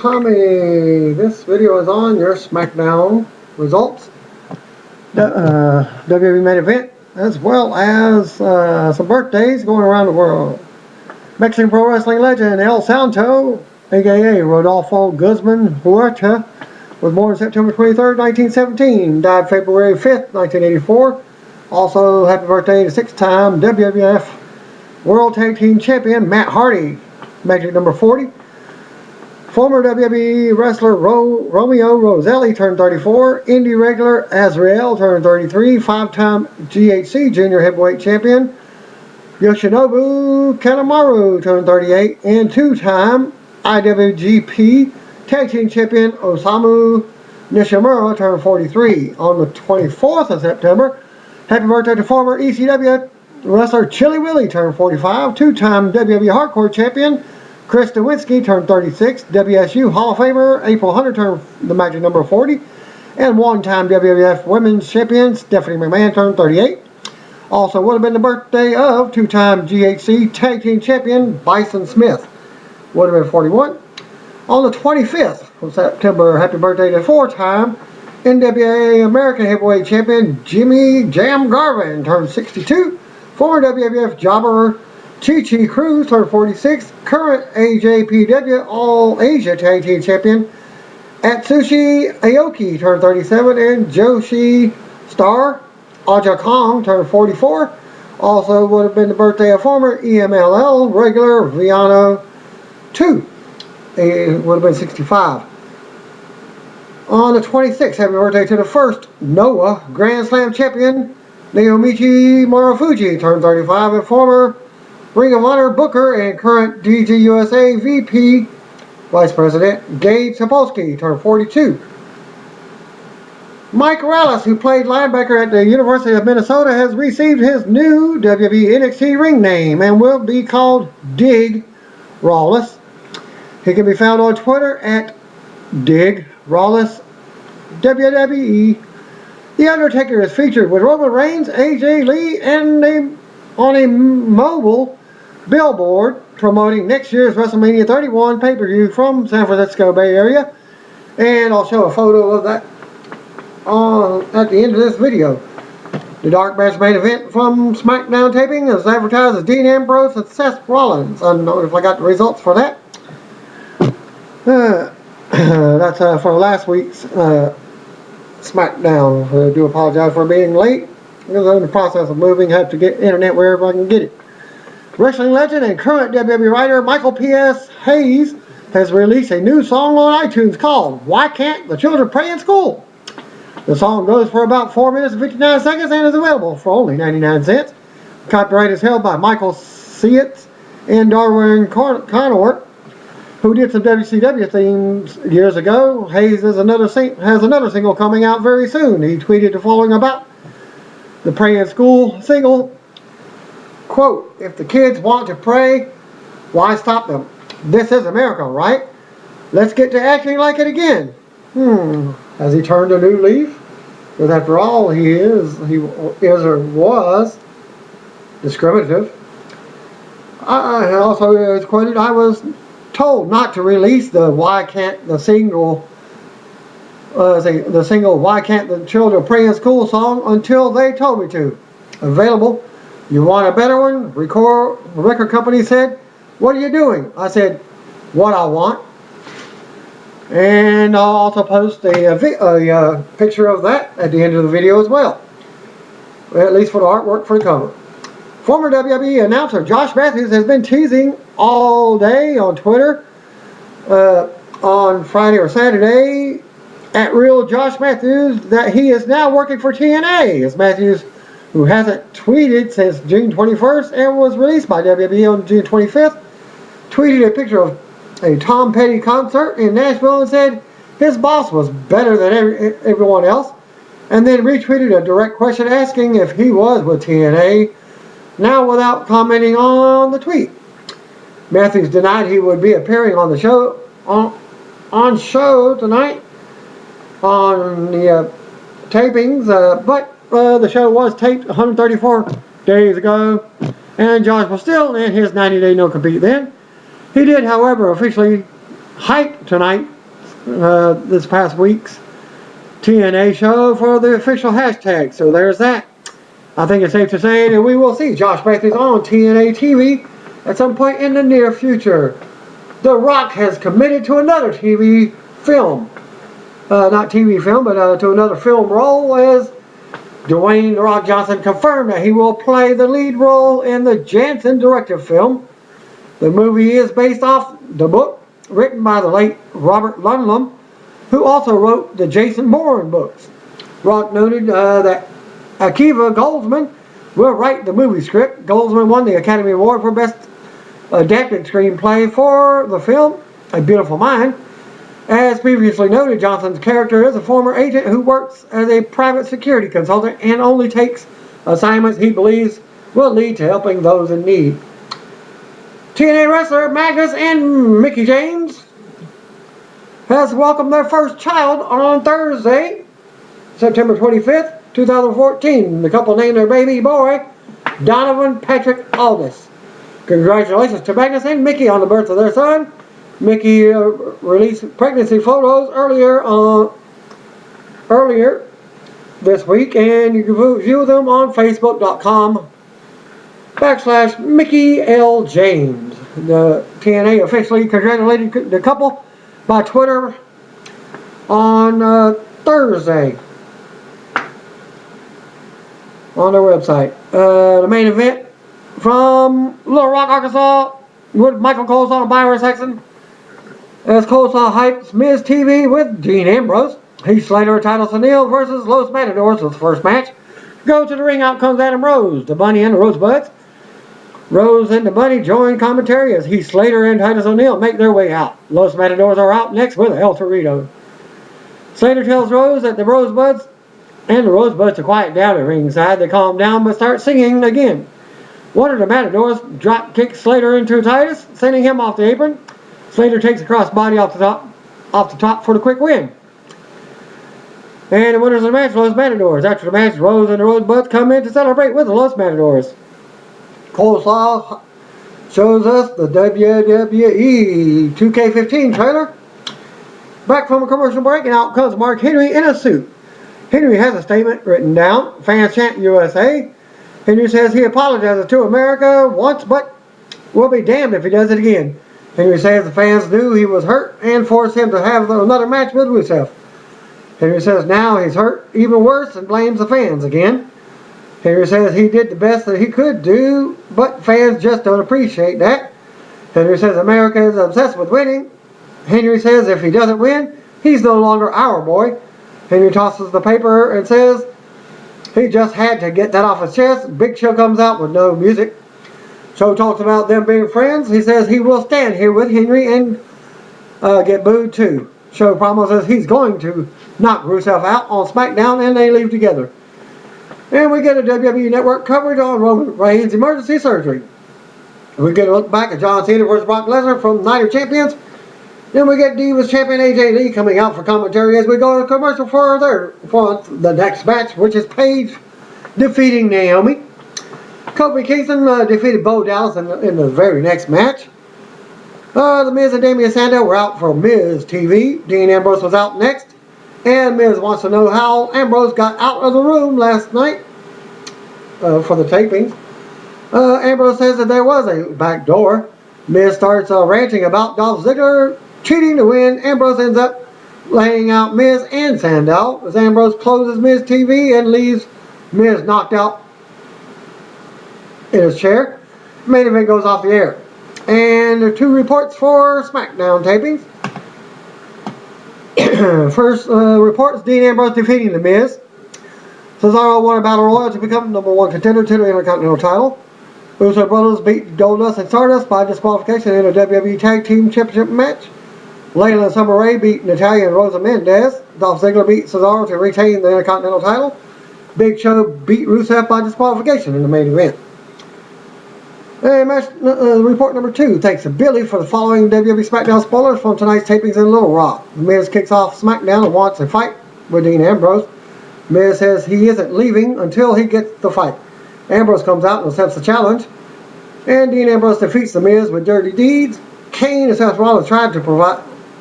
Tommy. This video is on your SmackDown results, WWE main event, as well as some birthdays going around the world. Mexican Pro Wrestling legend El Santo, aka Rodolfo Guzman Huerta, was born September 23rd, 1917, died February 5th, 1984. Also, happy birthday to six-time WWF World Tag Team Champion Matt Hardy, Magic number 40. Former WWE wrestler Romeo Roselli turned 34. Indie regular Azrael turned 33. Five-time GHC Junior Heavyweight Champion Yoshinobu Kanemaru turned 38. And two-time IWGP Tag Team Champion Osamu Nishimura turned 43. On the 24th of September, happy birthday to former ECW wrestler Chili Willie turned 45. Two-time WWE Hardcore Champion Chris Nowinski turned 36. WSU Hall of Famer April Hunter turned the magic number 40. And one-time WWF Women's Champion Stephanie McMahon turned 38. Also would have been the birthday of two-time GHC Tag Team Champion Bison Smith. Would have been 41. On the 25th of September, happy birthday to four-time NWA American Heavyweight Champion Jimmy Jam Garvin turned 62. Former WWF jobber Chi Cruz turned 46. Current AJPW All Asia Tag Team Champion Atsushi Aoki turned 37. And Joshi Star Aja Kong turned 44. Also would have been the birthday of former EMLL regular Viano 2. It would have been 65. On the 26th, happy birthday to the first Noah Grand Slam champion Naomichi Marufuji turned 35. And former Ring of Honor Booker and current DGUSA VP Vice President Gabe Sapolsky turned 42. Mike Rallis, who played linebacker at the University of Minnesota, has received his new WWE NXT ring name and will be called Dig Rawlis. He can be found on Twitter at Dig Rawlis WWE. The Undertaker is featured with Roman Reigns, AJ Lee, and on a mobile billboard promoting next year's WrestleMania 31 pay-per-view from San Francisco Bay Area. And I'll show a photo of that at the end of this video. The Dark Match main event from SmackDown taping is advertised as Dean Ambrose and Seth Rollins. I don't know if I got the results for that. That's for last week's SmackDown. I do apologize for being late. Because I'm in the process of moving, have to get internet wherever I can get it. Wrestling legend and current WWE writer Michael P.S. Hayes has released a new song on iTunes called Why Can't the Children Pray in School? The song goes for about 4 minutes and 59 seconds and is available for only 99 cents. Copyright is held by Michael Seitz and Darwin Conort, who did some WCW themes years ago. Hayes has another single coming out very soon. He tweeted the following about the Pray in School single, quote, "If the kids want to pray, why stop them? This is America, right? Let's get to acting like it again." Has he turned a new leaf? Because after all, he is or was discriminative. I also is quoted, "I was told not to release the single Why Can't the Children Pray in School song until they told me to. Available. You want a better one?" Record company said, "What are you doing?" I said, "What I want." And I'll also post a picture of that at the end of the video as well. At least for the artwork for the cover. Former WWE announcer Josh Matthews has been teasing all day on Twitter on Friday or Saturday at Real Josh Matthews that he is now working for TNA. As Matthews, who hasn't tweeted since June 21st and was released by WWE on June 25th, tweeted a picture of a Tom Petty concert in Nashville and said his boss was better than everyone else, and then retweeted a direct question asking if he was with TNA, now without commenting on the tweet. Matthews denied he would be appearing on the show on show tonight on the tapings, but the show was taped 134 days ago, and Josh was still in his 90-day no-compete then. He did, however, officially hype tonight this past week's TNA show for the official hashtag. So there's that. I think it's safe to say that we will see Josh Matthews on TNA TV at some point in the near future. The Rock has committed to another TV film. Not TV film, but to another film role, as Dwayne "The Rock" Johnson confirmed that he will play the lead role in the Jansen directed film. The movie is based off the book written by the late Robert Ludlum, who also wrote the Jason Bourne books. Rock noted that Akiva Goldsman will write the movie script. Goldsman won the Academy Award for Best Adapted Screenplay for the film, A Beautiful Mind. As previously noted, Johnson's character is a former agent who works as a private security consultant and only takes assignments he believes will lead to helping those in need. TNA wrestler Magnus and Mickie James has welcomed their first child on Thursday, September 25th, 2014. The couple named their baby boy Donovan Patrick Aldis. Congratulations to Magnus and Mickie on the birth of their son. Mickie released pregnancy photos earlier this week, and you can view them on Facebook.com/Mickie L. James. The TNA officially congratulated the couple by Twitter on Thursday on their website. The main event from Little Rock, Arkansas, with Michael Coleslaw and Byron Saxton, as Coleslaw hypes Miz TV with Dean Ambrose. Heath Slater, Titus O'Neil versus Los Matadors was the first match. Go to the ring, out comes Adam Rose, the Bunny, and the Rosebuds. Rose and the Bunny join commentary as Heath Slater and Titus O'Neil make their way out. Los Matadors are out next with El Torito. Slater tells Rose that the Rosebuds and the Rosebuds to quiet down at ringside. They calm down but start singing again. One of the Matadors drop kicks Slater into Titus, sending him off the apron. Slater takes a crossbody off the top for the quick win. And the winners of the match, Los Matadors. After the match, Rose and the Rosebuds come in to celebrate with the Los Matadors. Coleslaw shows us the WWE 2K15 trailer. Back from a commercial break, and out comes Mark Henry in a suit. Henry has a statement written down. Fans chant USA. Henry says he apologizes to America once, but will be damned if he does it again. Henry says the fans knew he was hurt and forced him to have another match with Rusev. Henry says now he's hurt even worse and blames the fans again. Henry says he did the best that he could do, but fans just don't appreciate that. Henry says America is obsessed with winning. Henry says if he doesn't win, he's no longer our boy. Henry tosses the paper and says he just had to get that off his chest. Big Show comes out with no music. Show talks about them being friends. He says he will stand here with Henry and get booed too. Show promises he's going to knock Rusev out on SmackDown, and they leave together. And we get a WWE Network coverage on Roman Reigns' emergency surgery. We get a look back at John Cena versus Brock Lesnar from Night of Champions. Then we get Divas champion AJ Lee coming out for commentary as we go to commercial for the next match, which is Paige defeating Naomi. Kofi Kingston defeated Bo Dallas in the very next match. The Miz and Damian Sandow were out for Miz TV. Dean Ambrose was out next. And Miz wants to know how Ambrose got out of the room last night for the tapings. Ambrose says that there was a back door. Miz starts ranting about Dolph Ziggler cheating to win. Ambrose ends up laying out Miz and Sandow as Ambrose closes Miz TV and leaves Miz knocked out in his chair. Main event goes off the air. And there are two reports for SmackDown tapings. First report is Dean Ambrose defeating The Miz. Cesaro won a battle royal to become number one contender to the Intercontinental title. Uso Brothers beat Goldust and Stardust by disqualification in a WWE Tag Team Championship match. Layla and Summer Rae beat Natalya and Rosa Mendez. Dolph Ziggler beat Cesaro to retain the Intercontinental title. Big Show beat Rusev by disqualification in the main event. Match report number 2 thanks to Billy for the following WWE SmackDown spoilers from tonight's tapings in Little Rock. Miz kicks off SmackDown and wants a fight with Dean Ambrose. Miz says he isn't leaving until he gets the fight. Ambrose comes out and accepts the challenge. And Dean Ambrose defeats The Miz with dirty deeds. Kane and Seth Rollins tried to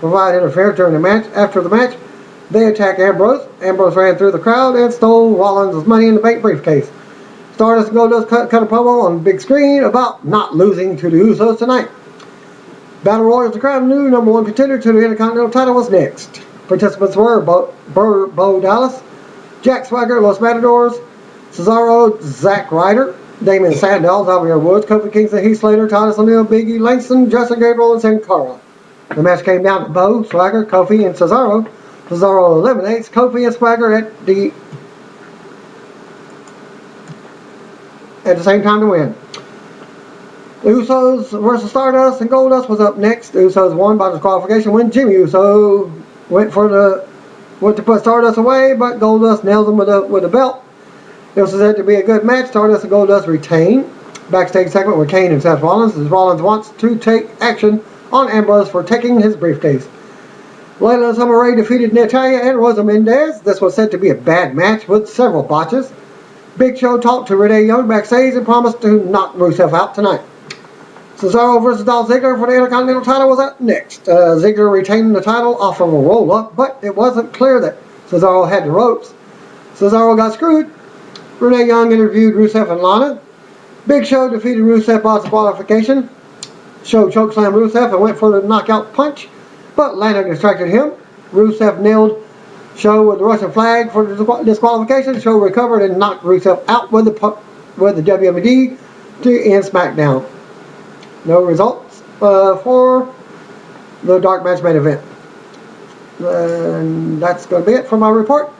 provide interference during the match. After the match, they attacked Ambrose. Ambrose ran through the crowd and stole Rollins' Money in the Bank briefcase. Stardust and Goldust cut a promo on the big screen about not losing to the Usos tonight. Battle Royal to crown new number one contender to the Intercontinental title was next. Participants were Bo Dallas, Jack Swagger, Los Matadors, Cesaro, Zack Ryder, Damon Sandow, Xavier Woods, Kofi Kingston, Heath Slater, Titus O'Neil, Big E, Langston, Justin Gabriel, and Sin Cara. The match came down to Bo, Swagger, Kofi, and Cesaro. Cesaro eliminates Kofi and Swagger at the same time to win. The Usos versus Stardust and Goldust was up next. The Usos won by disqualification when Jimmy Uso went to put Stardust away, but Goldust nailed him with a belt. It was said to be a good match. Stardust and Goldust retained. Backstage segment with Kane and Seth Rollins, as Rollins wants to take action on Ambrose for taking his briefcase. Layla Summer Rae defeated Natalya and Rosa Mendez. This was said to be a bad match with several botches. Big Show talked to Renee Young backstage and promised to knock Rusev out tonight. Cesaro versus Dolph Ziggler for the Intercontinental title was up next. Ziggler retained the title off of a roll-up, but it wasn't clear that Cesaro had the ropes. Cesaro got screwed. Renee Young interviewed Rusev and Lana. Big Show defeated Rusev by disqualification. Show chokeslammed Rusev and went for the knockout punch, but Lana distracted him. Rusev nailed Show with the Russian flag for the disqualification. Show recovered and knocked Rusev out with the WMD to end SmackDown. No results for the dark match main event. And that's going to be it for my report.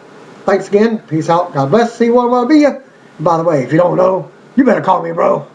Thanks again. Peace out. God bless. See you one. I'll be you. By the way, if you don't know, you better call me, bro.